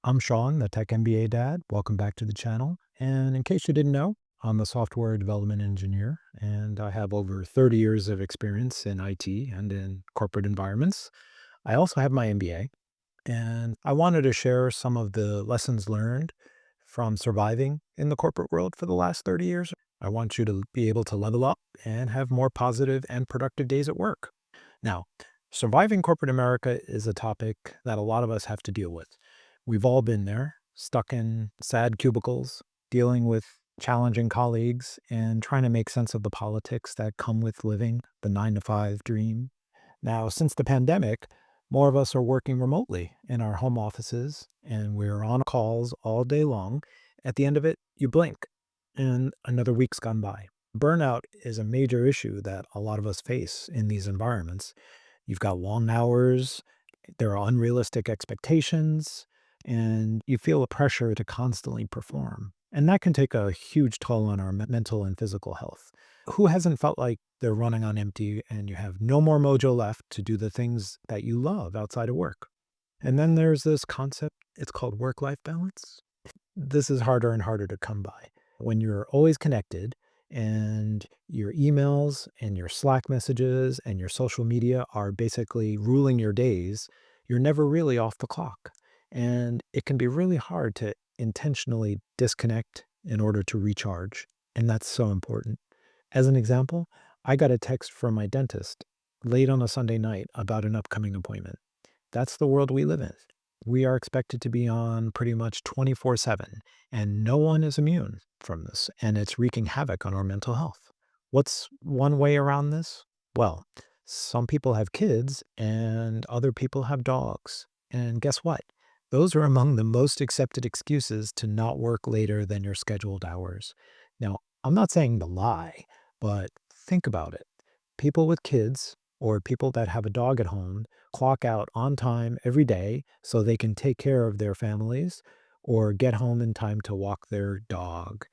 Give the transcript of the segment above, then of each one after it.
I'm Sean, the Tech MBA Dad. Welcome back to the channel. And in case you didn't know, I'm a software development engineer, and I have over 30 years of experience in IT and in corporate environments. I also have my MBA, and I wanted to share some of the lessons learned from surviving in the corporate world for the last 30 years. I want you to be able to level up and have more positive and productive days at work. Now, surviving corporate America is a topic that a lot of us have to deal with. We've all been there, stuck in sad cubicles, dealing with challenging colleagues, and trying to make sense of the politics that come with living the 9 to 5 dream. Now, since the pandemic, more of us are working remotely in our home offices, and we're on calls all day long. At the end of it, you blink, and another week's gone by. Burnout is a major issue that a lot of us face in these environments. You've got long hours, there are unrealistic expectations, and you feel a pressure to constantly perform. And that can take a huge toll on our mental and physical health. Who hasn't felt like they're running on empty and you have no more mojo left to do the things that you love outside of work? And then there's this concept, it's called work life balance. This is harder and harder to come by. When you're always connected and your emails and your Slack messages and your social media are basically ruling your days, you're never really off the clock. And it can be really hard to intentionally disconnect in order to recharge. And that's so important. As an example, I got a text from my dentist late on a Sunday night about an upcoming appointment. That's the world we live in. We are expected to be on pretty much 24/7, and no one is immune from this, and it's wreaking havoc on our mental health. What's one way around this? Well, some people have kids and other people have dogs. And guess what? Those are among the most accepted excuses to not work later than your scheduled hours. Now, I'm not saying to lie, but think about it. People with kids or people that have a dog at home clock out on time every day so they can take care of their families or get home in time to walk their dog.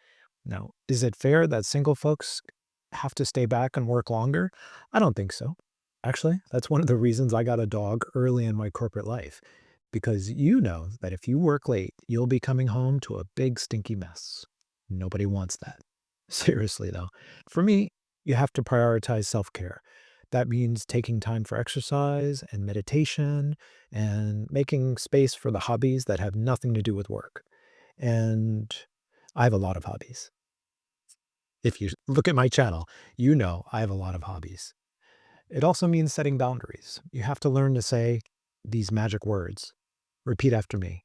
Now, is it fair that single folks have to stay back and work longer? I don't think so. Actually, that's one of the reasons I got a dog early in my corporate life, because you know that if you work late, you'll be coming home to a big stinky mess. Nobody wants that. Seriously, though. For me, you have to prioritize self care. That means taking time for exercise and meditation and making space for the hobbies that have nothing to do with work. And I have a lot of hobbies. If you look at my channel, you know I have a lot of hobbies. It also means setting boundaries. You have to learn to say these magic words. Repeat after me.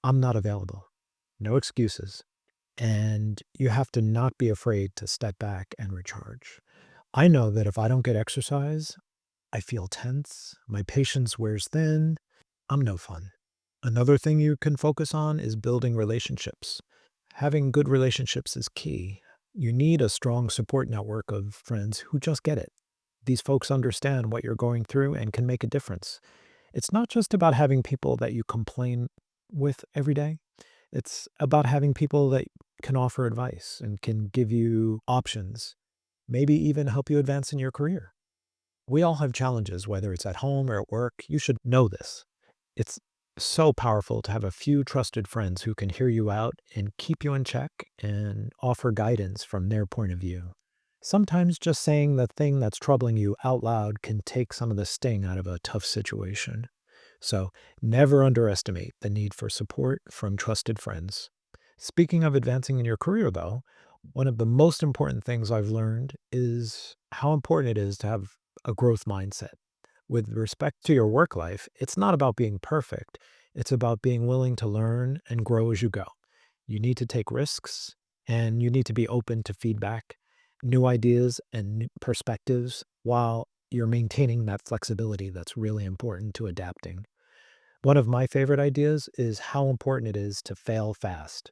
I'm not available. No excuses. And you have to not be afraid to step back and recharge. I know that if I don't get exercise, I feel tense, my patience wears thin, I'm no fun. Another thing you can focus on is building relationships. Having good relationships is key. You need a strong support network of friends who just get it. These folks understand what you're going through and can make a difference. It's not just about having people that you complain with every day. It's about having people that can offer advice and can give you options, maybe even help you advance in your career. We all have challenges, whether it's at home or at work. You should know this. It's so powerful to have a few trusted friends who can hear you out and keep you in check and offer guidance from their point of view. Sometimes just saying the thing that's troubling you out loud can take some of the sting out of a tough situation. So never underestimate the need for support from trusted friends. Speaking of advancing in your career, though, one of the most important things I've learned is how important it is to have a growth mindset. With respect to your work life, it's not about being perfect. It's about being willing to learn and grow as you go. You need to take risks and you need to be open to feedback, new ideas, and new perspectives while you're maintaining that flexibility that's really important to adapting. One of my favorite ideas is how important it is to fail fast.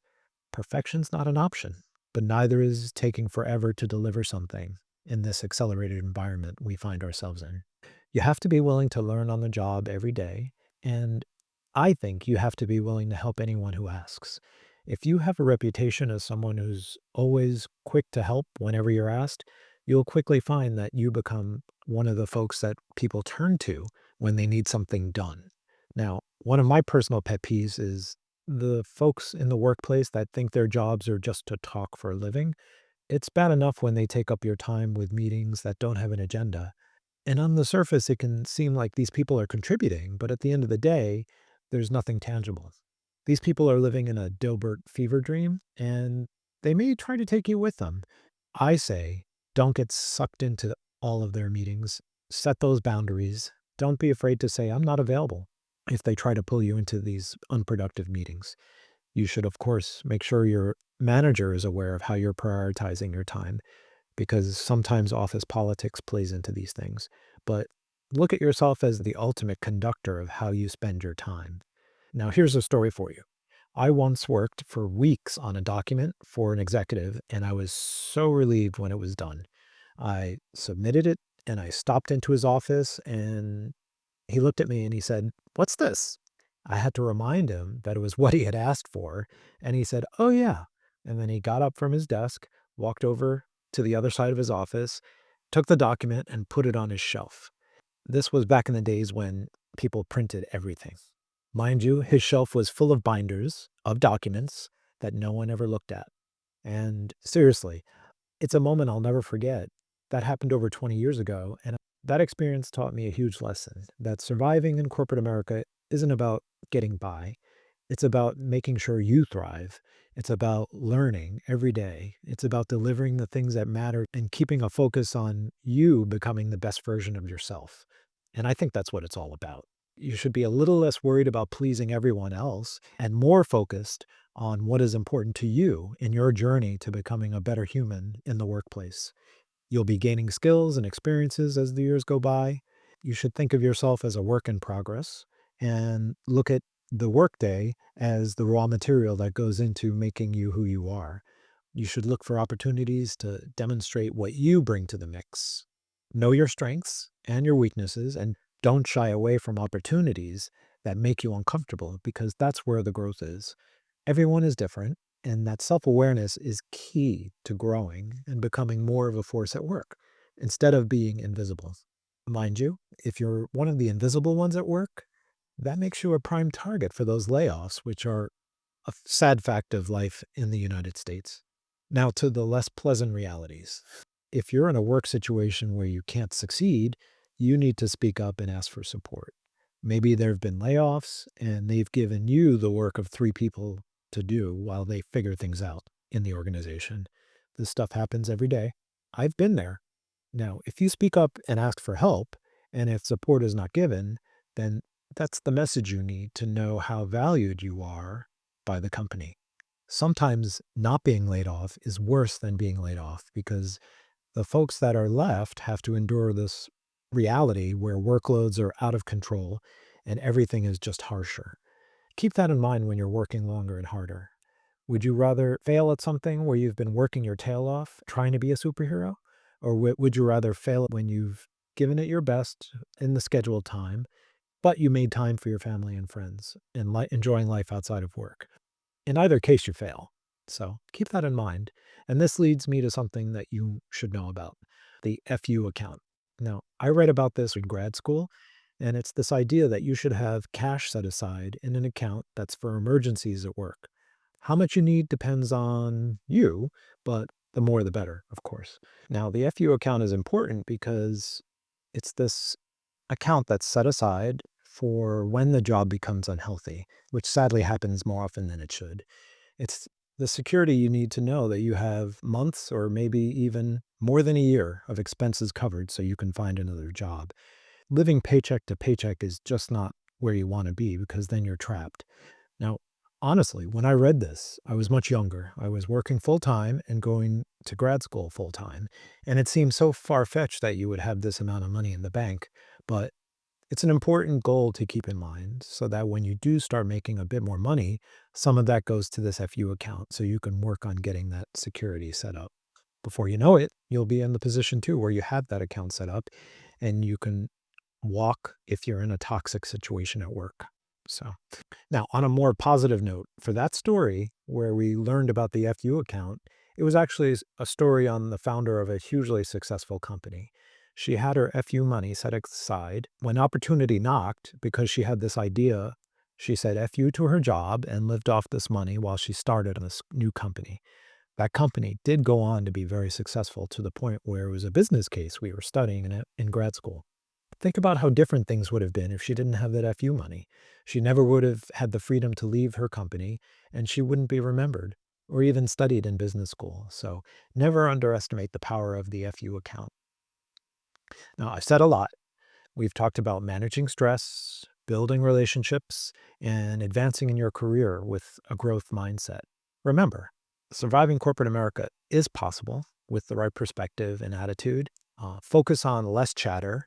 Perfection's not an option, but neither is taking forever to deliver something in this accelerated environment we find ourselves in. You have to be willing to learn on the job every day, and I think you have to be willing to help anyone who asks. If you have a reputation as someone who's always quick to help whenever you're asked, you'll quickly find that you become one of the folks that people turn to when they need something done. Now, one of my personal pet peeves is The folks in the workplace that think their jobs are just to talk for a living, it's bad enough when they take up your time with meetings that don't have an agenda. And on the surface, it can seem like these people are contributing, but at the end of the day, there's nothing tangible. These people are living in a Dilbert fever dream, and they may try to take you with them. I say, don't get sucked into all of their meetings. Set those boundaries. Don't be afraid to say, I'm not available if they try to pull you into these unproductive meetings. You should, of course, make sure your manager is aware of how you're prioritizing your time because sometimes office politics plays into these things. But look at yourself as the ultimate conductor of how you spend your time. Now, here's a story for you. I once worked for weeks on a document for an executive, and I was so relieved when it was done. I submitted it and I stopped into his office, and he looked at me and he said, "What's this?" I had to remind him that it was what he had asked for. And he said, "Oh, yeah." And then he got up from his desk, walked over to the other side of his office, took the document and put it on his shelf. This was back in the days when people printed everything. Mind you, his shelf was full of binders of documents that no one ever looked at. And seriously, it's a moment I'll never forget. That happened over 20 years ago, and that experience taught me a huge lesson that surviving in corporate America isn't about getting by. It's about making sure you thrive. It's about learning every day. It's about delivering the things that matter and keeping a focus on you becoming the best version of yourself. And I think that's what it's all about. You should be a little less worried about pleasing everyone else and more focused on what is important to you in your journey to becoming a better human in the workplace. You'll be gaining skills and experiences as the years go by. You should think of yourself as a work in progress and look at the workday as the raw material that goes into making you who you are. You should look for opportunities to demonstrate what you bring to the mix. Know your strengths and your weaknesses, and don't shy away from opportunities that make you uncomfortable because that's where the growth is. Everyone is different, and that self awareness is key to growing and becoming more of a force at work instead of being invisible. Mind you, if you're one of the invisible ones at work, that makes you a prime target for those layoffs, which are a sad fact of life in the United States. Now, to the less pleasant realities. If you're in a work situation where you can't succeed, you need to speak up and ask for support. Maybe there have been layoffs and they've given you the work of three people to do while they figure things out in the organization. This stuff happens every day. I've been there. Now, if you speak up and ask for help, and if support is not given, then that's the message you need to know how valued you are by the company. Sometimes not being laid off is worse than being laid off because the folks that are left have to endure this reality where workloads are out of control and everything is just harsher. Keep that in mind when you're working longer and harder. Would you rather fail at something where you've been working your tail off trying to be a superhero? Or would you rather fail when you've given it your best in the scheduled time, but you made time for your family and friends and enjoying life outside of work? In either case, you fail. So keep that in mind. And this leads me to something that you should know about the FU account. Now, I read about this in grad school, and it's this idea that you should have cash set aside in an account that's for emergencies at work. How much you need depends on you, but the more the better, of course. Now, the FU account is important because it's this account that's set aside for when the job becomes unhealthy, which sadly happens more often than it should. It's the security you need to know that you have months or maybe even more than a year of expenses covered so you can find another job. Living paycheck to paycheck is just not where you want to be because then you're trapped. Now, honestly, when I read this, I was much younger. I was working full time and going to grad school full time. And it seemed so far fetched that you would have this amount of money in the bank. But it's an important goal to keep in mind so that when you do start making a bit more money, some of that goes to this FU account so you can work on getting that security set up. Before you know it, you'll be in the position too where you have that account set up and you can walk if you're in a toxic situation at work. So now, on a more positive note, for that story where we learned about the FU account, it was actually a story on the founder of a hugely successful company. She had her FU money set aside when opportunity knocked because she had this idea. She said FU to her job and lived off this money while she started on this new company. That company did go on to be very successful to the point where it was a business case we were studying in grad school. Think about how different things would have been if she didn't have that FU money. She never would have had the freedom to leave her company, and she wouldn't be remembered or even studied in business school. So never underestimate the power of the FU account. Now, I've said a lot. We've talked about managing stress, building relationships, and advancing in your career with a growth mindset. Remember, surviving corporate America is possible with the right perspective and attitude. Focus on less chatter,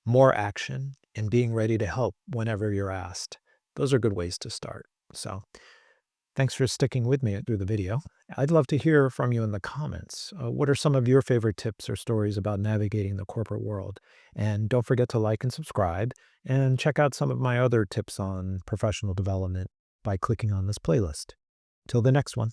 more action, and being ready to help whenever you're asked. Those are good ways to start. So thanks for sticking with me through the video. I'd love to hear from you in the comments. What are some of your favorite tips or stories about navigating the corporate world? And don't forget to like and subscribe, and check out some of my other tips on professional development by clicking on this playlist. Till the next one.